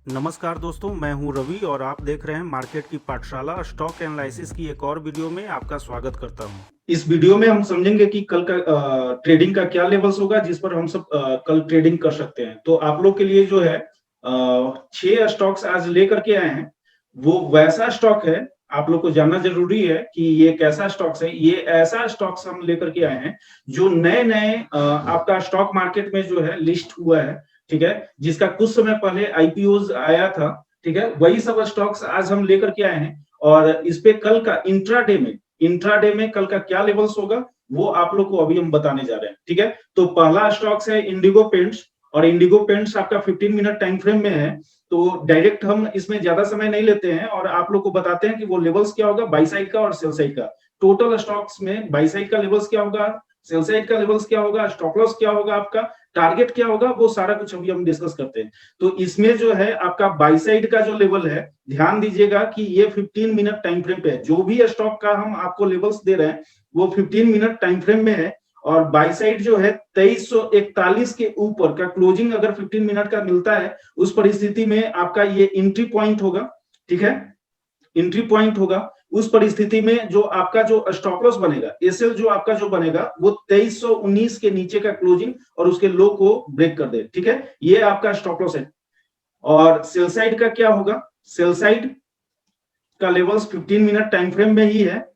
नमस्कार दोस्तों, मैं हूं रवि और आप देख रहे हैं मार्केट की पाठशाला। स्टॉक एनालिसिस की एक और वीडियो में आपका स्वागत करता हूं। इस वीडियो में हम समझेंगे कि कल का ट्रेडिंग का क्या लेवल्स होगा जिस पर हम सब कल ट्रेडिंग कर सकते हैं। तो आप लोग के लिए जो है 6 स्टॉक्स आज लेकर के आए हैं। वो वैसा स्टॉक है, आप लोग को जानना जरूरी है कि ये कैसा स्टॉक्स है। ये ऐसा स्टॉक्स हम लेकर के आए हैं जो नए नए आपका स्टॉक मार्केट में जो है लिस्ट हुआ है, ठीक है, जिसका कुछ समय पहले आईपीओ आया था, ठीक है। वही सब स्टॉक्स आज हम लेकर के आए हैं और इस पे कल का इंट्राडे में कल का क्या लेवल्स होगा वो आप लोग को अभी हम बताने जा रहे हैं, ठीक है। तो पहला स्टॉक्स है इंडिगो पेंट्स और इंडिगो पेंट्स आपका 15 मिनट टाइम फ्रेम में है। तो डायरेक्ट हम इसमें ज्यादा समय नहीं लेते हैं और आप लोग को बताते हैं कि वो लेवल्स क्या होगा, बाई साइड का और सेल साइड का। टोटल स्टॉक्स में बाई साइड का लेवल्स क्या होगा, सेल साइड का लेवल्स क्या होगा, स्टॉप लॉस क्या होगा, आपका टारगेट क्या होगा, वो सारा कुछ अभी हम डिस्कस करते हैं। तो इसमें जो है आपका बाई साइड का जो लेवल है, ध्यान दीजिएगा कि ये 15 मिनट टाइम फ्रेम पे है। जो भी स्टॉक का हम आपको लेवल्स दे रहे हैं वो 15 मिनट टाइम फ्रेम में है और बाई साइड जो है 2341 के ऊपर का क्लोजिंग अगर 15 मिनट का मिलता है उस परिस्थिति में आपका ये एंट्री पॉइंट होगा, ठीक है, एंट्री पॉइंट होगा। उस परिस्थिति में जो आपका जो स्टॉप लॉस बनेगा, एसएल जो आपका जो बनेगा वो 2319 के नीचे का क्लोजिंग और उसके लो को ब्रेक कर दे, ठीक है। ये आपका स्टॉप लॉस है। और सेल साइड का क्या होगा, सेल साइड का लेवल्स 15 मिनट टाइम फ्रेम में ही है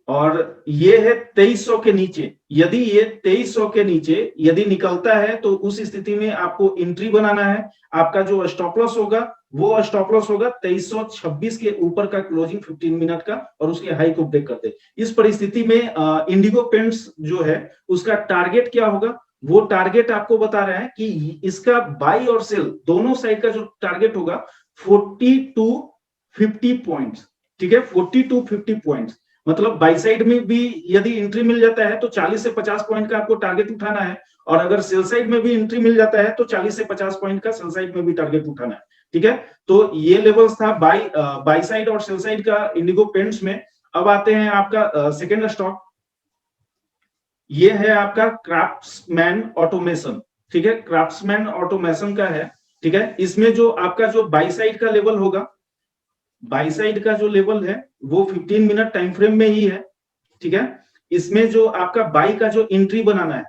और ये है 2300 के नीचे। यदि ये 2300 के नीचे यदि निकलता है तो उस स्थिति में आपको एंट्री बनाना है। आपका जो स्टॉप लॉस होगा वो स्टॉप लॉस होगा 2326 के ऊपर का क्लोजिंग 15 मिनट का और उसके हाई को ब्रेक कर दे। इस परिस्थिति में इंडिगो पेंट्स जो है उसका टारगेट क्या होगा, वो टारगेट आपको बता रहे हैं कि इसका बाई और सेल दोनों साइड का जो टारगेट होगा 40 टू 50 पॉइंट्स, ठीक है, 40 टू 50 पॉइंट्स। मतलब बाई साइड में भी यदि एंट्री मिल जाता है तो 40 से 50 पॉइंट का आपको टारगेट उठाना है और अगर सेल साइड में भी एंट्री मिल जाता है तो 40 से 50 पॉइंट का सेल साइड में भी टारगेट उठाना है, ठीक है। तो ये लेवल्स था बाई साइड और सेल साइड का इंडिगो पेंट्स में। अब आते हैं आपका सेकेंड स्टॉक, ये है आपका क्राफ्ट्समैन ऑटोमेशन, ठीक है, क्राफ्ट्समैन ऑटोमेशन का है, ठीक है। इसमें जो आपका जो बाई साइड का लेवल होगा, बाई साइड का जो लेवल है वो 15 मिनट टाइम फ्रेम में ही है, ठीक है। इसमें जो आपका बाई का जो एंट्री बनाना है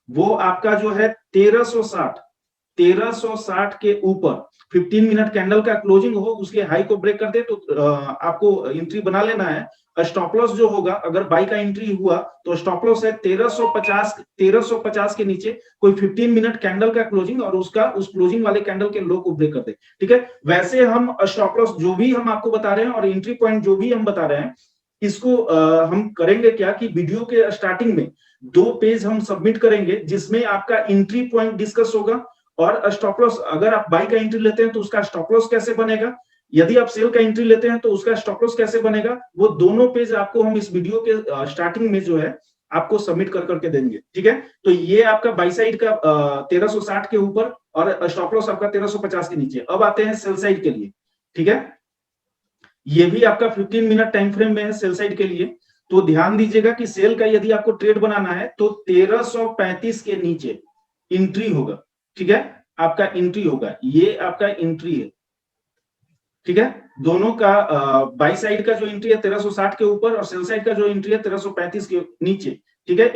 वो आपका जो है 1360 के ऊपर 15 मिनट कैंडल का क्लोजिंग हो, उसके हाई को ब्रेक कर दे तो आपको एंट्री बना लेना है। स्टॉप लॉस जो होगा अगर बाई का एंट्री हुआ तो स्टॉप लॉस है 1350 के नीचे कोई 15 मिनट कैंडल का क्लोजिंग और उसका उस क्लोजिंग वाले कैंडल के लो को ब्रेक कर दे, ठीक है। वैसे हम स्टॉप लॉस जो भी हम आपको बता रहे हैं और एंट्री पॉइंट जो भी हम बता रहे हैं इसको हम करेंगे क्या कि वीडियो के स्टार्टिंग में 2 पेज हम सबमिट करेंगे जिसमें आपका एंट्री पॉइंट डिस्कस होगा और स्टॉप लॉस, अगर आप बाई का एंट्री लेते हैं तो उसका स्टॉप लॉस कैसे बनेगा, यदि आप सेल का एंट्री लेते हैं तो उसका स्टॉप लॉस कैसे बनेगा, वो दोनों पेज आपको हम इस वीडियो के स्टार्टिंग में जो है आपको सबमिट कर करके देंगे, ठीक है। तो ये आपका बाई साइड का 1360 के ऊपर और स्टॉप लॉस आपका 1350 के नीचे। अब आते हैं सेल साइड के लिए, ठीक है। ये भी आपका 15 मिनट टाइम फ्रेम में है सेल साइड के लिए। तो ध्यान दीजिएगा कि सेल का यदि आपको ट्रेड बनाना है तो 1335 के नीचे एंट्री होगा, ठीक है, आपका एंट्री होगा, ये आपका एंट्री है, ठीक है। दोनों का बाई साइड का जो एंट्री है 1360 के ऊपर और सेल साइड का जो एंट्री है 1335 के नीचे, ठीक है,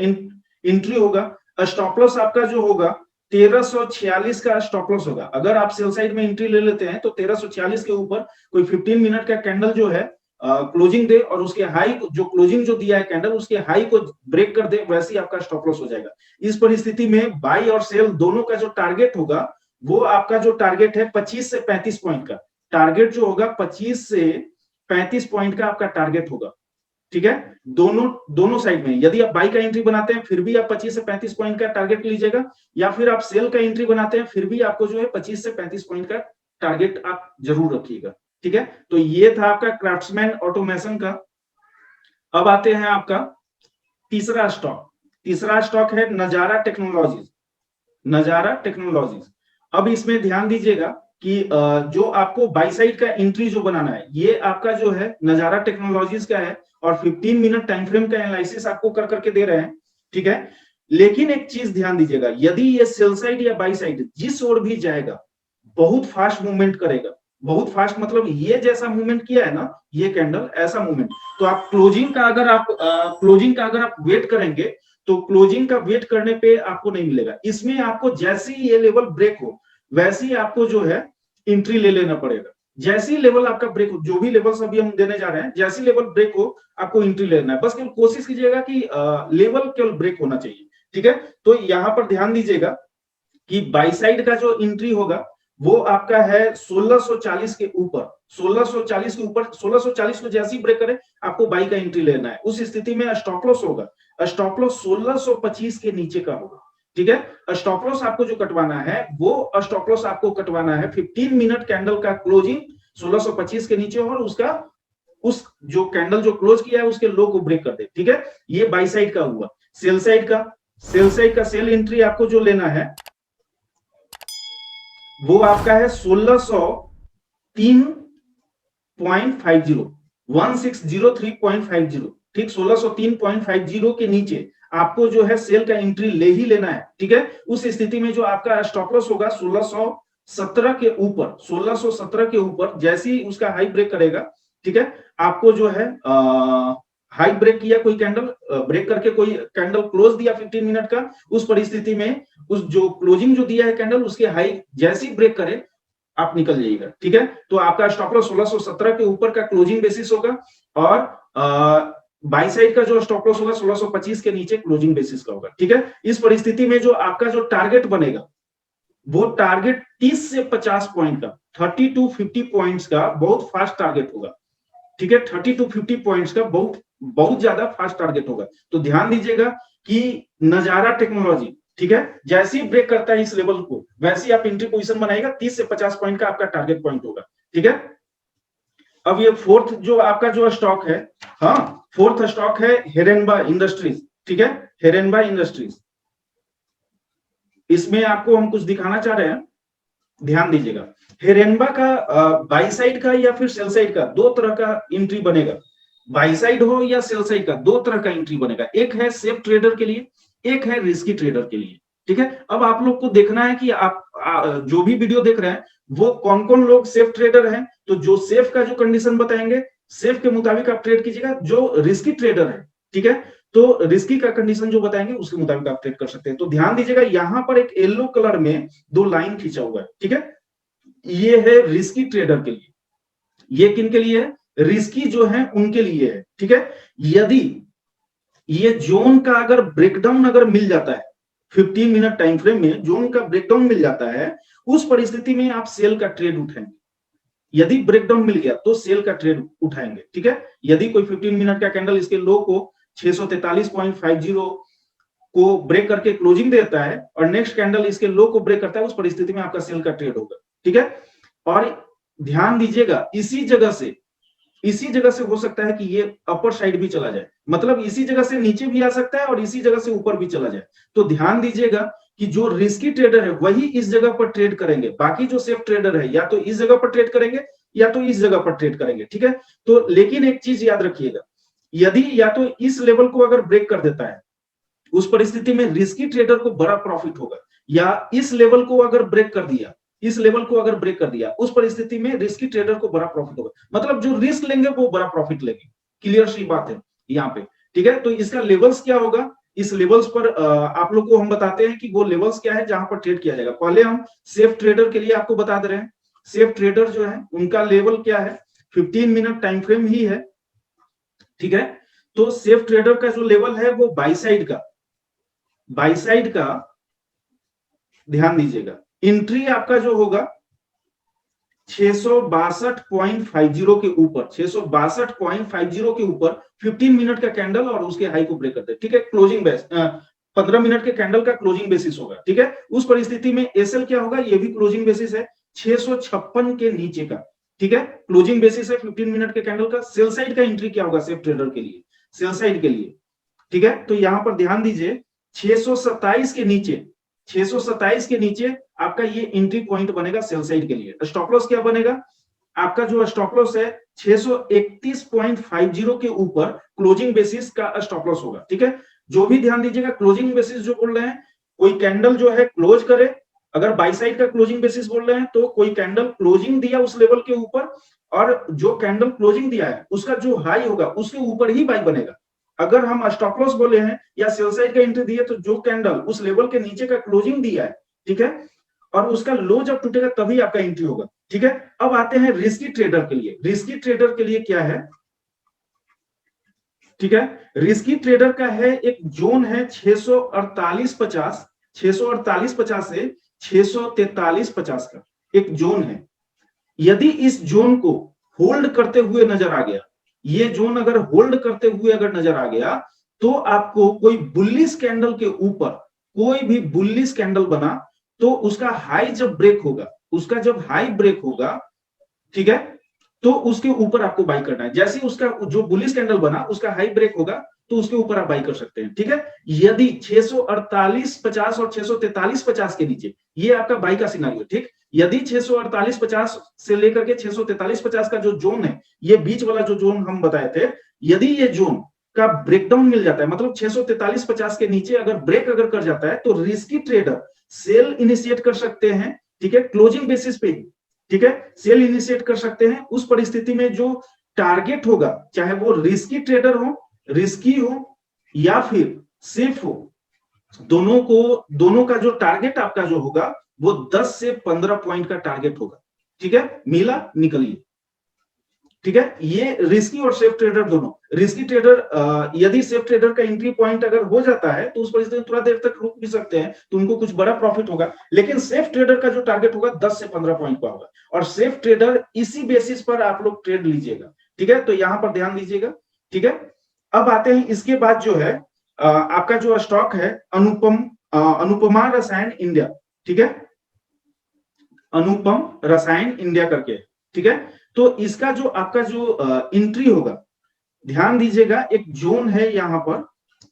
एंट्री होगा। स्टॉप लॉस आपका जो होगा 1346 का स्टॉप लॉस होगा। अगर आप सेल साइड में एंट्री ले लेते हैं तो 1346 के ऊपर कोई 15 मिनट का कैंडल जो है क्लोजिंग दे और उसके हाई जो क्लोजिंग जो दिया है कैंडल उसके हाई को ब्रेक कर दे, वैसे ही आपका स्टॉप लॉस हो जाएगा। इस परिस्थिति में बाई और सेल दोनों का जो टारगेट होगा वो आपका जो टारगेट है 25 से 35 पॉइंट का टारगेट जो होगा, 25 से 35 पॉइंट का आपका टारगेट होगा, ठीक है। दोनों साइड में यदि आप बाई का एंट्री बनाते हैं फिर भी आप 25 से 35 पॉइंट का टारगेट लीजिएगा या फिर आप सेल का एंट्री बनाते हैं फिर भी आपको जो है 25 से 35 पॉइंट का टारगेट आप जरूर रखिएगा, ठीक है। तो ये था आपका क्राफ्ट्समैन ऑटोमेशन का। अब आते हैं आपका तीसरा स्टॉक, तीसरा स्टॉक है नजारा टेक्नोलॉजीज, नजारा टेक्नोलॉजीज। अब इसमें ध्यान दीजिएगा कि जो आपको बाई साइड का एंट्री जो बनाना है ये आपका जो है नजारा टेक्नोलॉजीज का है और 15 मिनट टाइम फ्रेम का एनालिसिस आपको कर करके दे रहे हैं, ठीक है। लेकिन एक चीज ध्यान दीजिएगा, यदि ये सेल साइड या बाई साइड जिस ओर भी जाएगा बहुत फास्ट मूवमेंट करेगा, बहुत फास्ट मतलब ये जैसा मूवमेंट किया है ना ये कैंडल, ऐसा मूवमेंट। तो आप क्लोजिंग का अगर आप वेट करेंगे तो क्लोजिंग का वेट करने पे आपको नहीं मिलेगा। इसमें आपको जैसे ही ये लेवल ब्रेक हो वैसे ही आपको जो है एंट्री ले लेना पड़ेगा। जैसे ही लेवल आपका ब्रेक हो, जो भी लेवल्स अभी हम देने जा रहे हैं, जैसे ही लेवल ब्रेक हो आपको एंट्री लेना है। बस केवल कोशिश कीजिएगा कि लेवल केवल ब्रेक होना चाहिए, ठीक है। तो यहां पर ध्यान दीजिएगा कि बाई साइड का जो एंट्री होगा वो आपका है 1640 के ऊपर, 1640 के ऊपर, 1640 को जैसे ही ब्रेक करे आपको बाई का एंट्री लेना है। उस स्थिति में स्टॉप लॉस होगा, स्टॉप लॉस 1625 के नीचे का होगा, ठीक है। स्टॉप लॉस आपको जो कटवाना है वो स्टॉप लॉस आपको कटवाना है 15 मिनट कैंडल का क्लोजिंग 1625 के नीचे और उसका उस जो कैंडल जो क्लोज किया है उसके लो को ब्रेक कर दे, ठीक है। ये बाई साइड का हुआ। सेल साइड का सेल एंट्री आपको जो लेना है वो आपका है 1603.50, 1603.50, ठीक। 1603.50 के नीचे आपको जो है सेल का एंट्री ले ही लेना है, ठीक है। उस स्थिति में जो आपका स्टॉप लॉस होगा 1617 के ऊपर, 1617 के ऊपर जैसे ही उसका हाई ब्रेक करेगा, ठीक है, आपको जो है हाई ब्रेक किया कोई कैंडल, ब्रेक करके कोई कैंडल क्लोज दिया 15 मिनट का, उस परिस्थिति में उस जो क्लोजिंग जो दिया है कैंडल उसके हाई जैसे ही ब्रेक करे आप निकल जाइएगा, ठीक है। तो आपका स्टॉप लॉस 1617 के ऊपर का क्लोजिंग बेसिस होगा और बाई साइड का जो स्टॉप लॉस होगा 1625 के नीचे क्लोजिंग बेसिस का होगा, ठीक है। इस परिस्थिति में जो आपका जो टारगेट बनेगा वो टारगेट 30 से 50 पॉइंट का, 30 to 50 पॉइंट्स का बहुत फास्ट टारगेट होगा, ठीक है। 30 to 50 पॉइंट्स का बहुत ज्यादा फास्ट टारगेट होगा। तो ध्यान दीजिएगा कि नजारा टेक्नोलॉजी, ठीक है, जैसे ही ब्रेक करता है इस लेवल को वैसे ही आप एंट्री पोजीशन बनाएगा, 30 से 50 पॉइंट का आपका टारगेट पॉइंट होगा, ठीक है। अब ये फोर्थ जो आपका जो स्टॉक है, हाँ, फोर्थ स्टॉक है हिरेनबा इंडस्ट्रीज, ठीक है, हिरेनबा इंडस्ट्रीज। इसमें आपको हम कुछ दिखाना चाह रहे हैं, ध्यान दीजिएगा। हिरेनबा का बाई साइड का या फिर सेल साइड का दो तरह का एंट्री बनेगा, बाई साइड हो या सेल साइड का दो तरह का एंट्री बनेगा। एक है सेफ ट्रेडर के लिए, एक है रिस्की ट्रेडर के लिए, ठीक है। अब आप लोग को देखना है कि आप जो भी वीडियो देख रहे हैं वो कौन कौन लोग सेफ ट्रेडर हैं। तो जो सेफ का जो कंडीशन बताएंगे सेफ के मुताबिक आप ट्रेड कीजिएगा। जो रिस्की ट्रेडर है, ठीक है, तो रिस्की का कंडीशन जो बताएंगे उसके मुताबिक आप ट्रेड कर सकते हैं। तो ध्यान दीजिएगा यहां पर एक येलो कलर में दो लाइन खींचा हुआ है, ठीक है, ये है रिस्की ट्रेडर के लिए। ये किन के लिए है? रिस्की जो है उनके लिए है, ठीक है। यदि ये जोन का अगर ब्रेकडाउन अगर मिल जाता है 15 मिनट टाइम फ्रेम में, जोन का ब्रेकडाउन मिल जाता है, उस परिस्थिति में आप सेल का ट्रेड उठाएंगे। यदि ब्रेकडाउन मिल गया तो सेल का ट्रेड उठाएंगे, ठीक है। यदि कोई 15 मिनट का कैंडल इसके लो को 643.50 को ब्रेक करके क्लोजिंग देता है और नेक्स्ट कैंडल इसके लो को ब्रेक करता है, उस परिस्थिति में आपका सेल का ट्रेड होगा, ठीक है। और ध्यान दीजिएगा इसी जगह से हो सकता है कि ये अपर साइड भी चला जाए, मतलब इसी जगह से नीचे भी आ सकता है और इसी जगह से ऊपर भी चला जाए। तो ध्यान दीजिएगा कि जो रिस्की ट्रेडर है वही इस जगह पर ट्रेड करेंगे, बाकी जो सेफ ट्रेडर है या तो इस जगह पर ट्रेड करेंगे या तो इस जगह पर ट्रेड करेंगे, ठीक है। तो लेकिन एक चीज याद रखिएगा, यदि या तो इस लेवल को अगर ब्रेक कर देता है उस परिस्थिति में रिस्की ट्रेडर को बड़ा प्रॉफिट होगा, या इस लेवल को अगर ब्रेक कर दिया, इस लेवल को अगर ब्रेक कर दिया उस परिस्थिति में रिस्की ट्रेडर को बड़ा प्रॉफिट होगा। मतलब जो रिस्क लेंगे वो बड़ा प्रॉफिट लेंगे, क्लियर सी बात है यहाँ पे, ठीक है। तो इसका लेवल्स क्या होगा, इस लेवल्स पर आप लोग को हम बताते हैं कि वो लेवल्स क्या है जहां पर ट्रेड किया जाएगा। पहले हम सेफ ट्रेडर के लिए आपको बता दे रहे हैं। सेफ ट्रेडर जो है उनका लेवल क्या है, 15 मिनट टाइम फ्रेम ही है, ठीक है। तो सेफ ट्रेडर का जो लेवल है वो बाई साइड का ध्यान दीजिएगा, एंट्री आपका जो होगा 662.50 के ऊपर, 662.50 के ऊपर 15 मिनट का कैंडल और उसके हाई को ब्रेक करते हैं, ठीक है। क्लोजिंग बेस 15 मिनट के कैंडल का क्लोजिंग बेसिस होगा, ठीक है। उस परिस्थिति में एसएल क्या होगा, ये भी क्लोजिंग बेसिस है 656 के नीचे का, ठीक है, क्लोजिंग बेसिस है 15 मिनट के कैंडल का। सेल साइड का एंट्री क्या होगा सेफ ट्रेडर के लिए, सेल साइड के लिए, ठीक है। तो यहां पर ध्यान दीजिए 627 के नीचे आपका ये एंट्री पॉइंट बनेगा सेल साइड के लिए। स्टॉप लॉस क्या बनेगा, आपका जो स्टॉप लॉस है 631.50 के ऊपर क्लोजिंग बेसिस का स्टॉप लॉस होगा, ठीक है। जो भी ध्यान दीजिएगा क्लोजिंग बेसिस जो बोल रहे हैं, कोई कैंडल जो है क्लोज करे अगर बाई साइड का क्लोजिंग बेसिस बोल रहे हैं तो कोई कैंडल क्लोजिंग दिया उस लेवल के ऊपर, और जो कैंडल क्लोजिंग दिया है उसका जो हाई होगा उसके ऊपर ही बाई बनेगा। अगर हम स्टॉप लॉस बोले हैं या सेल साइड का एंट्री दिए, तो जो कैंडल उस लेवल के नीचे का क्लोजिंग दिया है, ठीक है, और उसका लो जब टूटेगा तभी आपका एंट्री होगा। ठीक है, अब आते हैं रिस्की ट्रेडर के लिए। रिस्की ट्रेडर के लिए क्या है, ठीक है, रिस्की ट्रेडर का है एक जोन है 648.50, 648.50 से 643.50 का एक जोन है। यदि इस जोन को होल्ड करते हुए नजर आ गया, ये जोन अगर होल्ड करते हुए अगर नजर आ गया, तो आपको कोई बुलिश कैंडल के ऊपर कोई भी बुलिश कैंडल बना तो उसका हाई जब ब्रेक होगा, उसका जब हाई ब्रेक होगा, ठीक है, तो उसके ऊपर आपको बाई करना है। जैसे उसका जो बुलिश कैंडल बना उसका हाई ब्रेक होगा तो उसके ऊपर आप बाई कर सकते हैं। ठीक है, यदि 648.50 और 643.50 के नीचे, ये आपका बाई का सिनारियो। ठीक, यदि 648.50 से लेकर के 643.50 का जो जोन है, ये बीच वाला जो जोन हम बताए थे, यदि ये जोन का ब्रेकडाउन मिल जाता है, मतलब 643.50 के नीचे अगर ब्रेक अगर कर जाता है, तो रिस्की ट्रेडर सेल इनिशिएट कर सकते हैं। ठीक है, क्लोजिंग बेसिस पे, ठीक है, सेल इनिशिएट कर सकते हैं। उस परिस्थिति में जो टारगेट होगा, चाहे वो रिस्की ट्रेडर हो, रिस्की हो या फिर सेफ हो, दोनों का जो टारगेट आपका जो होगा वो 10 से 15 पॉइंट का टारगेट होगा। ठीक है, मिला निकलिए। ठीक है, ये रिस्की और सेफ ट्रेडर दोनों। रिस्की ट्रेडर यदि सेफ ट्रेडर का एंट्री पॉइंट अगर हो जाता है तो उस परिस्थिति में थोड़ा देर तक रुक भी सकते हैं, तो उनको कुछ बड़ा प्रॉफिट होगा। लेकिन सेफ ट्रेडर का जो टारगेट होगा 10 से 15 पॉइंट का होगा, और सेफ ट्रेडर इसी बेसिस पर आप लोग ट्रेड लीजिएगा। ठीक है, तो यहां पर ध्यान दीजिएगा। ठीक है, अब आते हैं इसके बाद जो है आपका जो स्टॉक है अनुपमा रसायन इंडिया। ठीक है, अनुपम रसायन इंडिया करके। ठीक है, तो इसका जो आपका जो एंट्री होगा, ध्यान दीजिएगा, एक जोन है यहां पर,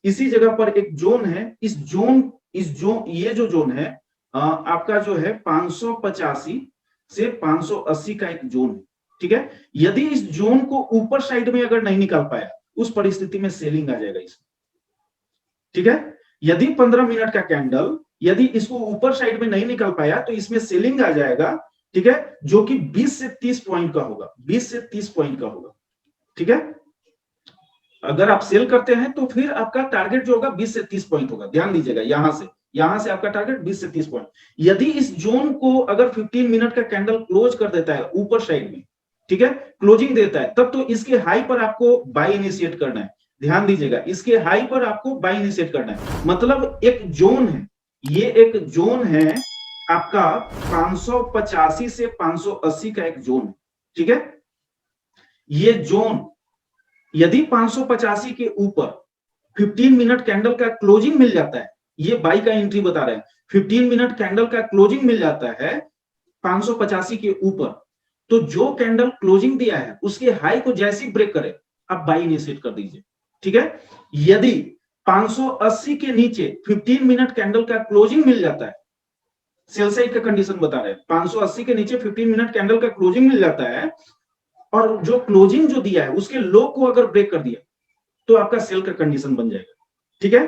इसी जगह पर एक जोन है। ये जो जोन है आपका जो है 585 से 580 का एक जोन है। ठीक है, यदि इस जोन को ऊपर साइड में अगर नहीं निकाल पाया, उस परिस्थिति में सेलिंग आ जाएगा इसमें। ठीक है, यदि 15 मिनट का कैंडल यदि इसको ऊपर साइड में नहीं निकल पाया तो इसमें सेलिंग आ जाएगा। ठीक है, जो कि 20 से 30 पॉइंट का होगा, 20 से 30 पॉइंट का होगा। ठीक है, अगर आप सेल करते हैं तो फिर आपका टारगेट जो होगा 20 से 30 पॉइंट होगा। ध्यान दीजिएगा, यहां से आपका टारगेट 20 से 30 पॉइंट। यदि इस जोन को अगर 15 मिनट का कैंडल क्लोज कर देता है ऊपर साइड में, ठीक है, क्लोजिंग देता है, तब तो इसके हाई पर आपको बाय इनिशिएट करना है। ध्यान दीजिएगा, इसके हाई पर आपको बाय इनिशिएट करना है। मतलब एक जोन है, ये एक जोन है आपका 585 से 580 का एक जोन है। ठीक है, ये जोन यदि 585 के ऊपर 15 मिनट कैंडल का क्लोजिंग मिल जाता है, ये बाई का एंट्री बता रहे हैं, 15 मिनट कैंडल का क्लोजिंग मिल जाता है 585 के ऊपर, तो जो कैंडल क्लोजिंग दिया है उसके हाई को जैसे ब्रेक करे आप बाई इनिशिएट कर दीजिए। ठीक है, यदि 580 के नीचे 15 मिनट कैंडल का क्लोजिंग मिल जाता है, सेल साइड का कंडीशन बता रहे हैं, 580 के नीचे 15 मिनट कैंडल का क्लोजिंग मिल जाता है, और जो क्लोजिंग जो दिया है उसके लो को अगर ब्रेक कर दिया तो आपका सेल का कंडीशन बन जाएगा। ठीक है,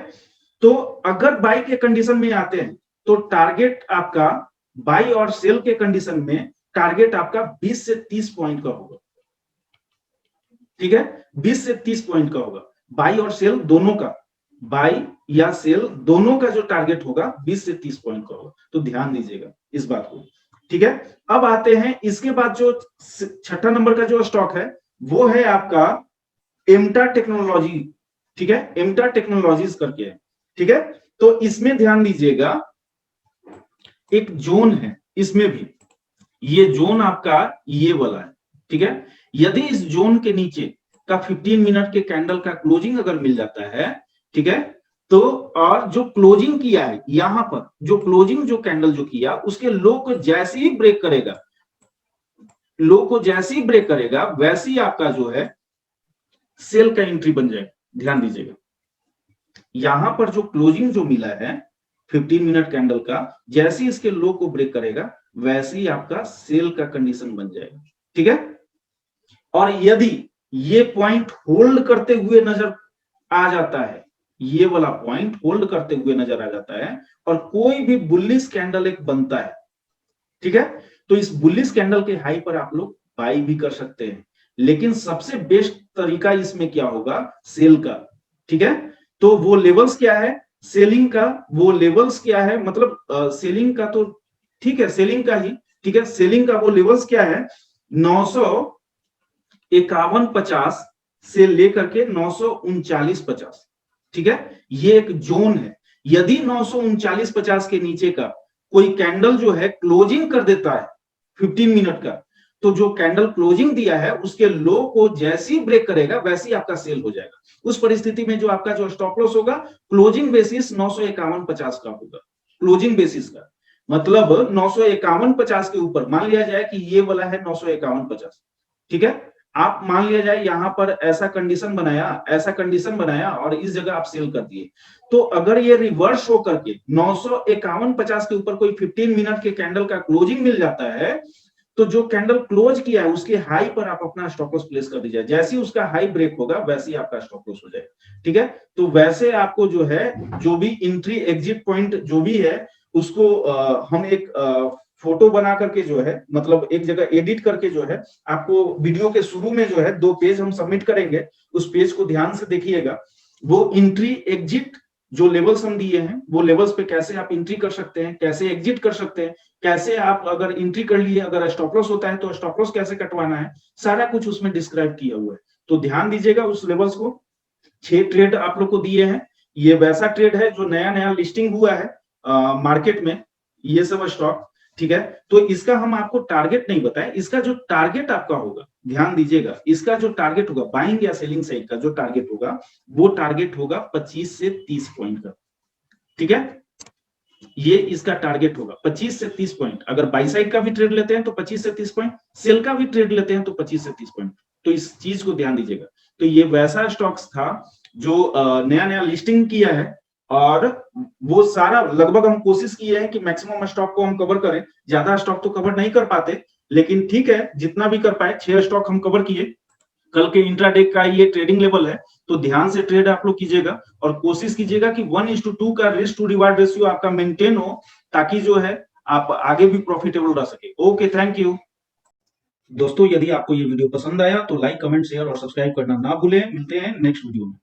तो अगर बाई के कंडीशन में आते हैं तो टारगेट आपका बाई और सेल के कंडीशन में टारगेट आपका 20 से 30 पॉइंट का होगा। ठीक है, 20 से 30 पॉइंट का होगा, बाई और सेल दोनों का, बाई या सेल दोनों का जो टारगेट होगा 20 से 30 पॉइंट का होगा। तो ध्यान दीजिएगा इस बात को। ठीक है, अब आते हैं इसके बाद जो छठा नंबर का जो स्टॉक है वो है आपका एमटा टेक्नोलॉजी। ठीक है, एमटा टेक्नोलॉजीज करके है। ठीक है, तो इसमें ध्यान दीजिएगा, एक जोन है इसमें भी, ये जोन आपका ये वाला है। ठीक है, यदि इस जोन के नीचे का 15 मिनट के कैंडल का क्लोजिंग अगर मिल जाता है, ठीक है, तो और जो क्लोजिंग किया है यहां पर, जो क्लोजिंग जो कैंडल जो किया उसके लो को जैसे ही ब्रेक करेगा, लो को जैसे ही ब्रेक करेगा वैसे ही आपका जो है सेल का एंट्री बन जाएगा। ध्यान दीजिएगा, यहां पर जो क्लोजिंग जो मिला है 15 मिनट कैंडल का, जैसे ही इसके लो को ब्रेक करेगा वैसे ही आपका सेल का कंडीशन बन जाएगा। ठीक है, और यदि ये पॉइंट होल्ड करते हुए नजर आ जाता है, ये वाला पॉइंट होल्ड करते हुए नजर आ जाता है और कोई भी बुलिश कैंडल एक बनता है, ठीक है, तो इस बुलिश कैंडल के हाई पर आप लोग बाई भी कर सकते हैं। लेकिन सबसे बेस्ट तरीका इसमें क्या होगा, सेल का, ठीक है। तो वो लेवल्स क्या है सेलिंग का, वो लेवल्स क्या है, मतलब सेलिंग का तो ठीक है, सेलिंग का ही, ठीक है, सेलिंग का वो लेवल्स क्या है, 951.50 से लेकर के 939.50, ठीक है, ये एक जोन है। यदि 939.50 के नीचे का कोई कैंडल जो है क्लोजिंग कर देता है 15 मिनट का, तो जो कैंडल क्लोजिंग दिया है उसके लो को जैसे ही ब्रेक करेगा वैसे ही आपका सेल हो जाएगा। उस परिस्थिति में जो आपका जो स्टॉप लॉस होगा क्लोजिंग बेसिस 951.50 का होगा, क्लोजिंग बेसिस का मतलब 951.50 के ऊपर मान लिया जाए कि ये वाला है 951.50, ठीक है। आप मान लिया जाए यहां पर ऐसा कंडीशन बनाया, ऐसा कंडीशन बनाया और इस जगह आप सेल कर दिए, तो अगर ये रिवर्स हो करके 951.50 के ऊपर कोई 15 मिनट के कैंडल का क्लोजिंग मिल जाता है, तो जो कैंडल क्लोज किया है उसके हाई पर आप अपना स्टॉप लॉस प्लेस कर दीजिए। जैसे ही उसका हाई ब्रेक होगा वैसे ही आपका स्टॉप लॉस हो जाएगा, ठीक है। तो वैसे आपको जो है जो भी एंट्री एग्जिट पॉइंट जो भी है उसको हम एक फोटो बना करके जो है मतलब एक जगह एडिट करके जो है आपको वीडियो के शुरू में जो है 2 पेज हम सबमिट करेंगे, उस पेज को ध्यान से देखिएगा। वो एंट्री एग्जिट जो लेवल्स हम दिए हैं वो लेवल्स पे कैसे आप एंट्री कर सकते हैं, कैसे एग्जिट कर सकते हैं, कैसे आप अगर एंट्री कर लिए अगर स्टॉप लॉस होता है तो स्टॉप लॉस कैसे कटवाना है, सारा कुछ उसमें डिस्क्राइब किया हुआ है। तो ध्यान दीजिएगा उस लेवल्स को। 6 ट्रेड आप लोग को दिए हैं, ये वैसा ट्रेड है जो नया नया लिस्टिंग हुआ है मार्केट में, ये सब स्टॉक, ठीक है। तो इसका हम आपको टारगेट नहीं बताएं, इसका जो टारगेट आपका होगा ध्यान दीजिएगा, इसका जो टारगेट होगा बाइंग या सेलिंग साइड का जो टारगेट होगा वो टारगेट होगा 25 से 30 पॉइंट का, ठीक है। ये इसका टारगेट होगा 25 से 30 पॉइंट। अगर बाई साइड का भी ट्रेड लेते हैं तो 25 से 30 पॉइंट, सेल का भी ट्रेड लेते हैं तो 25 से 30 पॉइंट। तो इस चीज को ध्यान दीजिएगा। तो ये वैसा स्टॉक्स था जो नया नया लिस्टिंग किया है और वो सारा लगभग हम कोशिश किए हैं कि मैक्सिमम स्टॉक को हम कवर करें। ज्यादा स्टॉक तो कवर नहीं कर पाते, लेकिन ठीक है जितना भी कर पाए 6 स्टॉक हम कवर किए। कल के इंट्राडे का ये ट्रेडिंग लेवल है, तो ध्यान से ट्रेड आप लोग कीजिएगा और कोशिश कीजिएगा कि 1:2 का रिस्क टू रिवार्ड रेशियो आपका मेंटेन हो, ताकि जो है आप आगे भी प्रॉफिटेबल रह सके। ओके, थैंक यू दोस्तों। यदि आपको ये वीडियो पसंद आया तो लाइक कमेंट शेयर और सब्सक्राइब करना ना भूलें। मिलते हैं नेक्स्ट वीडियो में।